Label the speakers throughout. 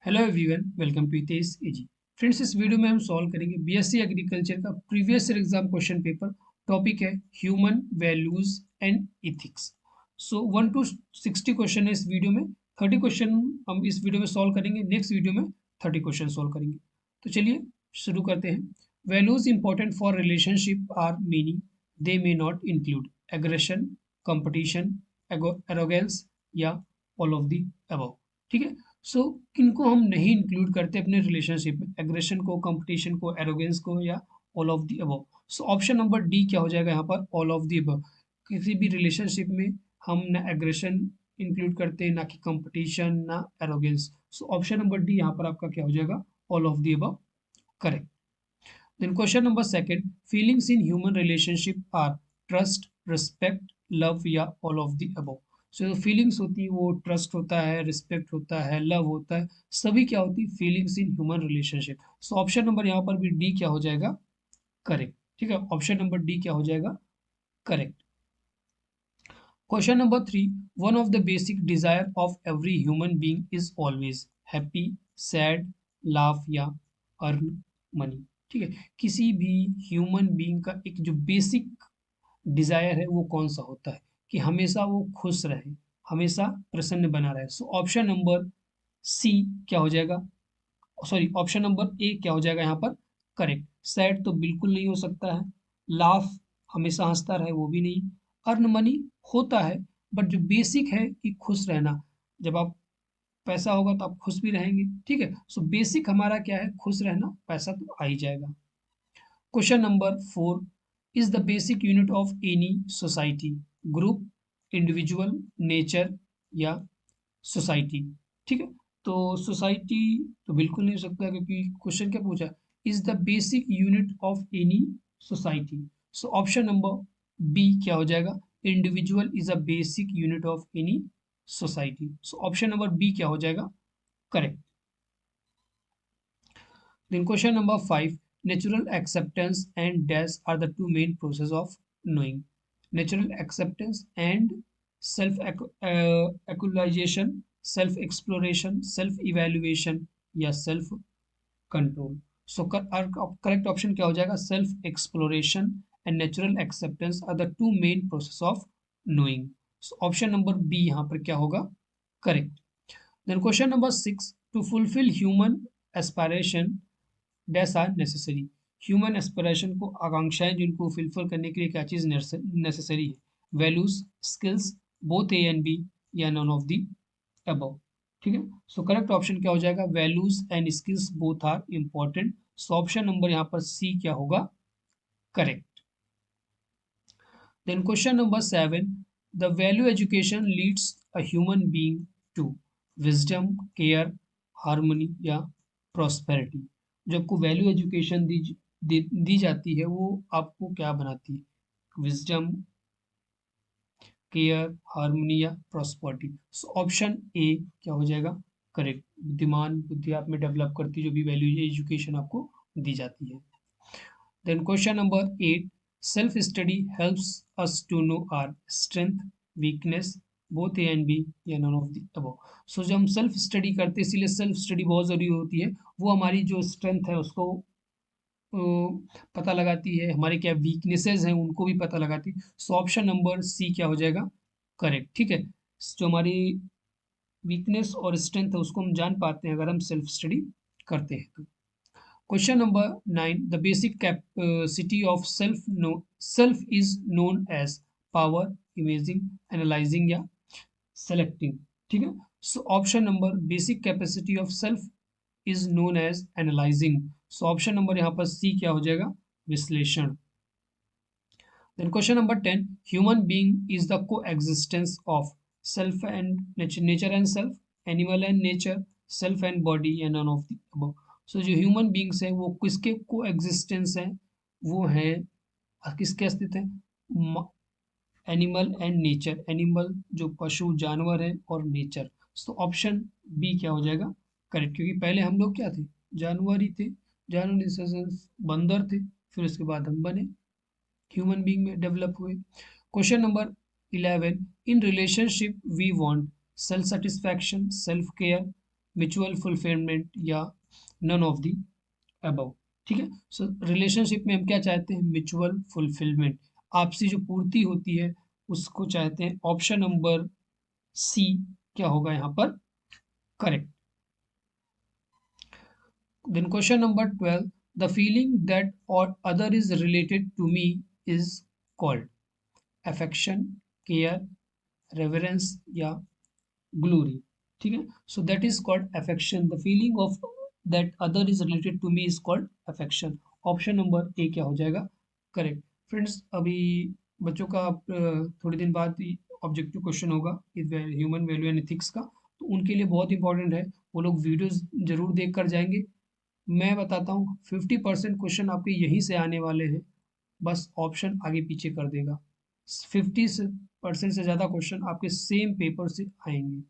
Speaker 1: Hello everyone, welcome to Hitesh AG. Friends, इस video में हम सॉल्व करेंगे बीएससी एग्रीकल्चर का previous year exam question paper. Topic है human values and ethics. So 1 to 60 question है इस वीडियो में। 30 क्वेश्चन हम इस वीडियो में सॉल्व करेंगे, नेक्स्ट वीडियो में 30 क्वेश्चन सॉल्व करेंगे। तो चलिए शुरू करते हैं। Values important for relationship are meaning they may not include aggression, competition, arrogance या ऑल ऑफ द अबव। ठीक है। सो किनको हम नहीं इंक्लूड करते अपने रिलेशनशिप में, एग्रेशन को, कंपटीशन को, एरोगेंस को या all of the above. So option number D क्या हो जाएगा यहाँ पर, ऑल ऑफ द अबव। किसी भी रिलेशनशिप में हम ना एग्रेशन इंक्लूड करते हैं, ना कि कंपटीशन, ना arrogance. So option number D यहाँ पर आपका क्या हो जाएगा, all of the above, correct. Then question number second, feelings in human relationship are trust, respect, love या all of the above. So जो फीलिंग्स होती है वो ट्रस्ट होता है, रिस्पेक्ट होता है, लव होता है, सभी क्या होती है, feelings in human relationship. So option number यहाँ पर भी डी क्या हो जाएगा, करेक्ट। ठीक है, ऑप्शन नंबर डी क्या हो जाएगा, correct. Question number three, one of the basic desire of every human being is always happy, sad, laugh या अर्न मनी। ठीक है, किसी भी ह्यूमन बीइंग का एक जो बेसिक डिजायर है वो कौन सा होता है, कि हमेशा वो खुश रहे, हमेशा प्रसन्न बना रहे। सो ऑप्शन नंबर सी क्या हो जाएगा, सॉरी ऑप्शन नंबर ए क्या हो जाएगा यहाँ पर, करेक्ट। सैड तो बिल्कुल नहीं हो सकता है, लाफ हमेशा हंसता रहे वो भी नहीं, अर्न मनी होता है, बट जो बेसिक है कि खुश रहना, जब आप पैसा होगा तो आप खुश भी रहेंगे। ठीक है, सो बेसिक हमारा क्या है, खुश रहना, पैसा तो आ ही जाएगा। Question number four, is the basic unit of any society group, individual, nature या सोसाइटी। ठीक है, तो सोसाइटी तो बिल्कुल नहीं हो सकता, क्योंकि क्वेश्चन क्या पूछा, is the basic unit of any society. So option number B क्या हो जाएगा, individual is a basic unit of any society. So option number B क्या हो जाएगा, correct. Then question number five, natural acceptance and dash are the two main process of knowing. Natural acceptance and self actualization, self exploration, self evaluation या self control. So correct option क्या हो जाएगा, self exploration and natural acceptance are the two main process of knowing. So option number B यहाँ पर क्या होगा, correct. Then question number six, to fulfill human aspiration dash are necessary. Human aspiration को, आकांक्षाएं जिनको फिलफिल करने के लिए क्या चीज़ नेसेसरी है, values, skills, both A and B या नन ऑफ दी अबव। ठीक है, सो करेक्ट ऑप्शन क्या हो जाएगा, values and skills both are important. So option number यहाँ पर सी क्या होगा, correct. Then question number seven, the value education leads a human being to wisdom, care, harmony या प्रॉस्पेरिटी। जो आपको वैल्यू एजुकेशन दी जाती है वो आपको क्या बनाती है, विजडम, केयर, हार्मनी या प्रॉस्पेरिटी। सो ऑप्शन ए क्या हो जाएगा, करेक्ट। बुद्धिमान, बुद्धि आप में डेवलप करती है जो भी वैल्यू एजुकेशन आपको दी जाती है। Then question number 8, self study helps us to know our strength, weakness, both A and B या none of the above. So जब हम सेल्फ स्टडी करते हैं, इसीलिए सेल्फ स्टडी बहुत ज़रूरी होती है। वो हमारी जो स्ट्रेंथ है उसको पता लगाती है, हमारे क्या वीकनेसेस हैं उनको भी पता लगाती है। सो ऑप्शन नंबर सी क्या हो जाएगा, करेक्ट। ठीक है, जो हमारी वीकनेस और स्ट्रेंथ है उसको हम जान पाते हैं अगर हम सेल्फ स्टडी करते हैं तो। Question number 9, the basic capacity of self is known as power, imaging, analyzing या selecting। ठीक है, so option number basic capacity of self is known as analyzing। so option number यहाँ पर C क्या हो जाएगा, विश्लेषण। then question number 10, human being is the coexistence of self and nature and self, animal and nature, self and body and none of the above। सो जो human beings हैं वो किसके को एग्जिस्टेंस हैं, वो हैं किसके अस्तित्व हैं, एनिमल एंड नेचर, एनिमल जो पशु जानवर है और नेचर। सो ऑप्शन बी क्या हो जाएगा, करेक्ट, क्योंकि पहले हम लोग क्या थे, जानवर ही थे, जानवर इन सेंस बंदर थे, फिर उसके बाद हम बने ह्यूमन बींग में डेवलप हुए। Question number 11, in relationship we want self satisfaction, self care, mutual fulfilment या नन ऑफ द अबव। ठीक है, सो रिलेशनशिप में हम क्या चाहते हैं, म्यूचुअल फुलफिलमेंट, आपसी जो पूर्ति होती है उसको चाहते हैं। ऑप्शन नंबर सी क्या होगा यहाँ पर correct. Then question number 12, the feeling that or other is related to me is called affection, care, reverence या ग्लोरी। ठीक है, so that is called affection, the feeling of that other is related to me is called affection. Option number A क्या हो जाएगा correct. Friends अभी बच्चों का थोड़ी दिन बाद ऑब्जेक्टिव क्वेश्चन होगा ह्यूमन वैल्यू एंड एथिक्स का, तो उनके लिए बहुत इंपॉर्टेंट है, वो लोग वीडियोस जरूर देख कर जाएंगे। मैं बताता हूँ 50% क्वेश्चन आपके यहीं से आने वाले हैं, बस ऑप्शन आगे पीछे कर देगा। 50% से ज़्यादा क्वेश्चन आपके सेम पेपर से आएंगे।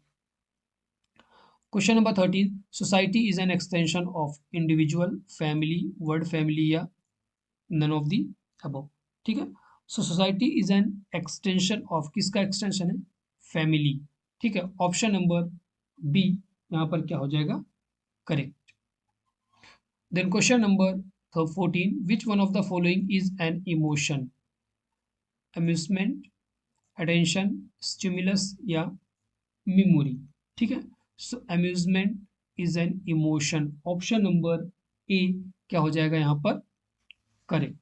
Speaker 1: Question number 13, society is an extension of individual, family, world family या नन ऑफ दी अबव। ठीक है, so society is an extension of, किसका एक्सटेंशन है, फैमिली। ठीक है, ऑप्शन नंबर बी यहाँ पर क्या हो जाएगा correct. Then question number 14, which one of the following is an emotion, amusement, attention, stimulus या मेमोरी। ठीक है, so amusement is an emotion, option number A क्या हो जाएगा यहाँ पर correct.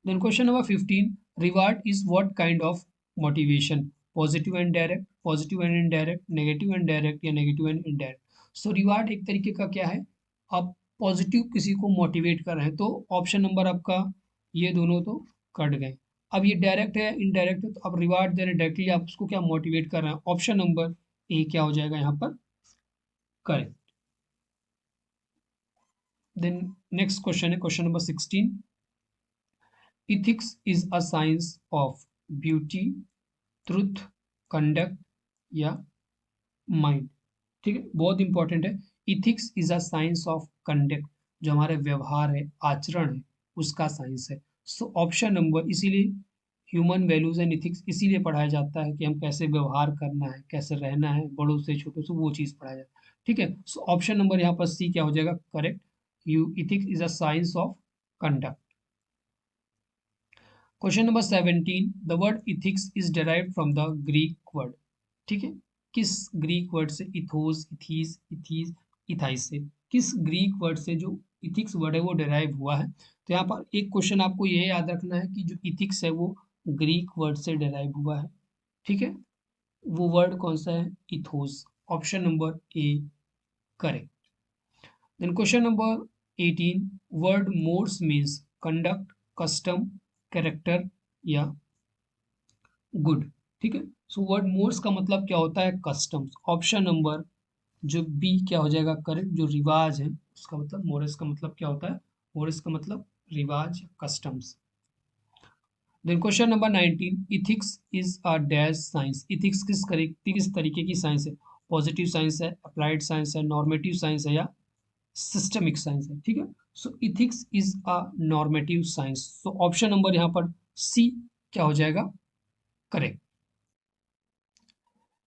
Speaker 1: Then question number 15, reward is what kind of motivation, positive and direct, positive and indirect, negative and direct या negative and indirect. So reward एक तरीके का क्या है, आप पॉजिटिव किसी को मोटिवेट कर रहे हैं, तो ऑप्शन नंबर आपका ये दोनों तो कट गए। अब ये डायरेक्ट है इनडायरेक्ट है, तो आप रिवार्ड दे रहे हैं डायरेक्टली, आप उसको क्या मोटिवेट कर रहे हैं, ऑप्शन नंबर ए क्या हो जाएगा यहाँ पर करेक्ट। देन नेक्स्ट क्वेश्चन है question number 16, ethics is a science of beauty, truth, conduct या माइंड। ठीक है, बहुत इंपॉर्टेंट है। Ethics is a science of conduct, जो हमारे व्यवहार है, आचरण है, उसका साइंस है। सो ऑप्शन नंबर, इसीलिए ह्यूमन वैल्यूज एंड इथिक्स इसीलिए पढ़ाया जाता है कि हम कैसे व्यवहार करना है, कैसे रहना है, बड़ों से छोटों से, वो चीज़ पढ़ाया जाता है। ठीक है, सो ऑप्शन नंबर यहाँ पर सी क्या हो जाएगा correct, you ethics is a science of conduct. Question number 17, the word ethics is derived from the Greek word. ठीक है, किस ग्रीक वर्ड से, इथोस, इथीस, इथीस, इथाइस से, किस ग्रीक वर्ड से जो इथिक्स वर्ड है वो डेराइव हुआ है। तो यहाँ पर एक क्वेश्चन आपको ये याद रखना है कि जो इथिक्स है वो ग्रीक वर्ड से डेराइव हुआ है। ठीक है, वो वर्ड कौन सा है, ethos, option number A correct. Then question number 18, word mores means conduct, custom, character या गुड। ठीक है, सो वर्ड मोड्स का मतलब क्या होता है, कस्टम्स, ऑप्शन नंबर जो बी क्या हो जाएगा करेक्ट, जो रिवाज है उसका मतलब, मोरस का मतलब क्या होता है, मोरस का मतलब रिवाज, customs. Then question number 19, ethics is a dash science, ethics किस तरीके की साइंस है, पॉजिटिव साइंस है, अप्लाइड साइंस है, नॉर्मेटिव साइंस है या सिस्टमिक साइंस है। ठीक है, so ethics is a normative science, so option number यहाँ पर सी क्या हो जाएगा correct.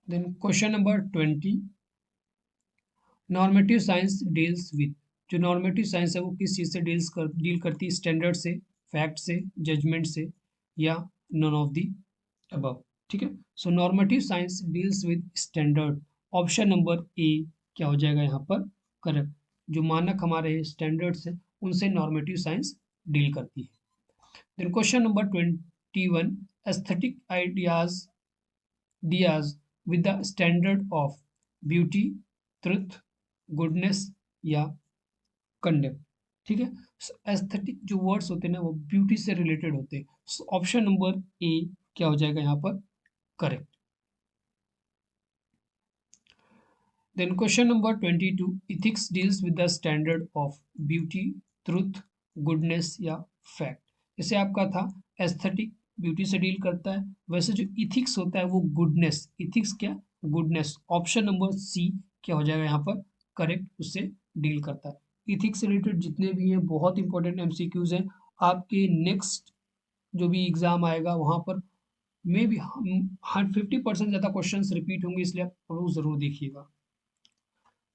Speaker 1: Then question number 20, normative science deals with, जो नॉर्मेटिव साइंस है वो किस चीज़ से डील करती है, स्टैंडर्ड से, फैक्ट से, जजमेंट से या नन ऑफ दी अबव। ठीक है, so normative science deals with standard, option number A क्या हो जाएगा यहाँ पर करेक्ट, जो मानक हमारे स्टैंडर्ड्स हैं उनसे नॉर्मेटिव साइंस डील करती है। Then question number 21, aesthetic ideas deals with the standard of beauty, truth, goodness या कंडेम। ठीक है, एस्थेटिक जो वर्ड्स होते हैं ना वो ब्यूटी से रिलेटेड होते हैं, ऑप्शन नंबर ए क्या हो जाएगा यहाँ पर correct. Then question number 22, ethics deals with the standard of beauty, truth, goodness या फैक्ट। जैसे आपका था एस्थेटिक ब्यूटी से डील करता है, वैसे जो इथिक्स होता है वो गुडनेस, इथिक्स क्या गुडनेस, ऑप्शन नंबर सी क्या हो जाएगा यहाँ पर करेक्ट, उससे डील करता है। इथिक्स से रिलेटेड जितने भी हैं बहुत इंपॉर्टेंट एमसीक्यूज हैं, आपके नेक्स्ट जो भी एग्जाम आएगा वहाँ पर मे बी 50% ज़्यादा क्वेश्चन रिपीट होंगे, इसलिए आप जरूर देखिएगा।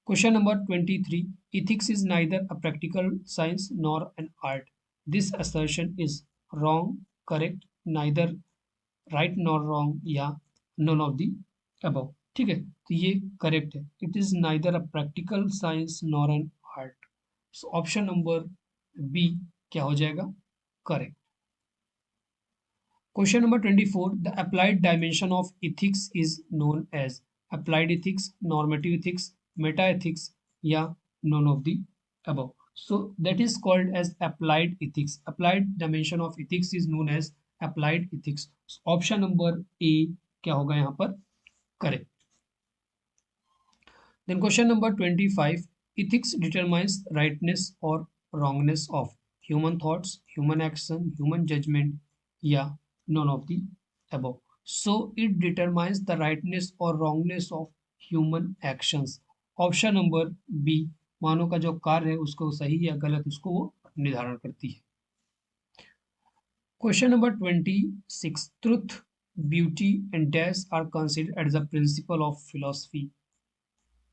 Speaker 1: Question number 23. Ethics is neither a practical science nor an art. This assertion is wrong, correct, neither right nor wrong या none of the above. ठीक है, तो ये करेक्ट है. It is neither a practical science nor an art. So option number B क्या हो जाएगा? Correct. Question number 24. The applied dimension of ethics is known as applied ethics, normative ethics, meta ethics, या none of the above. So that is called as applied ethics. Applied dimension of ethics is known as applied ethics. So option number A क्या होगा यहाँ पर? Correct. Then question number 25. Ethics determines rightness or wrongness of human thoughts, human action, human judgment, या none of the above. So it determines the rightness or wrongness of human actions. Option number B, मानव का जो कार्य है उसको सही या गलत उसको वो निर्धारण करती है. Question number 26. Truth, beauty and dash are considered as the principle of philosophy.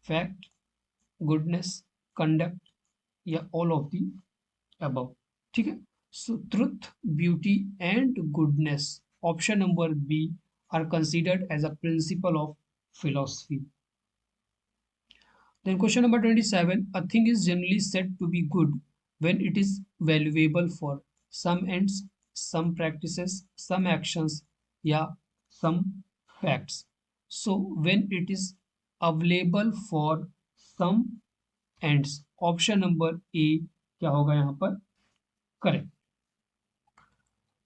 Speaker 1: Fact, goodness, conduct, या ऑल ऑफ दी अबव. ठीक है, so truth, beauty and goodness, option number B, are considered as a principle of philosophy. Then question number 27. A thing is generally said to be good when it is valuable for some ends, some practices, some actions, yeah, some facts. So when it is available for some ends, option number A क्या होगा यहाँ पर? Correct.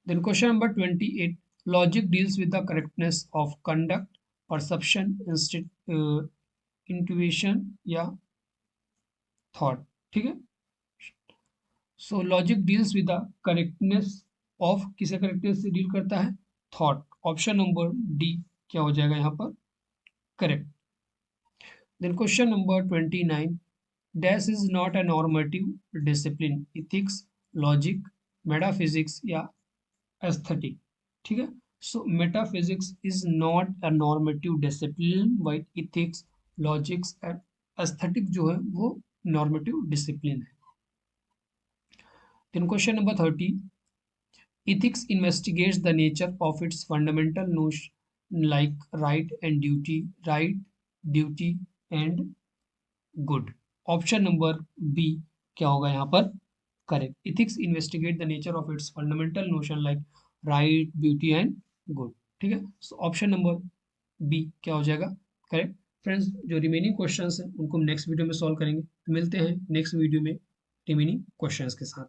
Speaker 1: Then question number 28. Logic deals with the correctness of conduct, perception, intuition या thought. ठीक है, so logic deals with the correctness of, किसे correctness से deal करता है? थॉट. ऑप्शन नंबर डी क्या हो जाएगा यहाँ पर? Correct. Then question number 29. Dash is not a normative discipline. Ethics, logic, metaphysics या एस्थेटिक. ठीक है, so metaphysics is not a normative discipline, while ethics, logics and aesthetic जो है वो नॉर्मेटिव डिसिप्लिन है. Then question number 30. Ethics investigates the nature of its fundamental notion like right and duty, right, duty and good. Option number B क्या होगा यहाँ पर? Correct. Ethics investigate the nature of its fundamental notion like right, beauty and good. ठीक है, so option number B क्या हो जाएगा? Correct. Friends, जो रिमेनिंग क्वेश्चंस हैं उनको हम नेक्स्ट वीडियो में सॉल्व करेंगे. तो मिलते हैं नेक्स्ट वीडियो में रिमेनिंग क्वेश्चंस के साथ.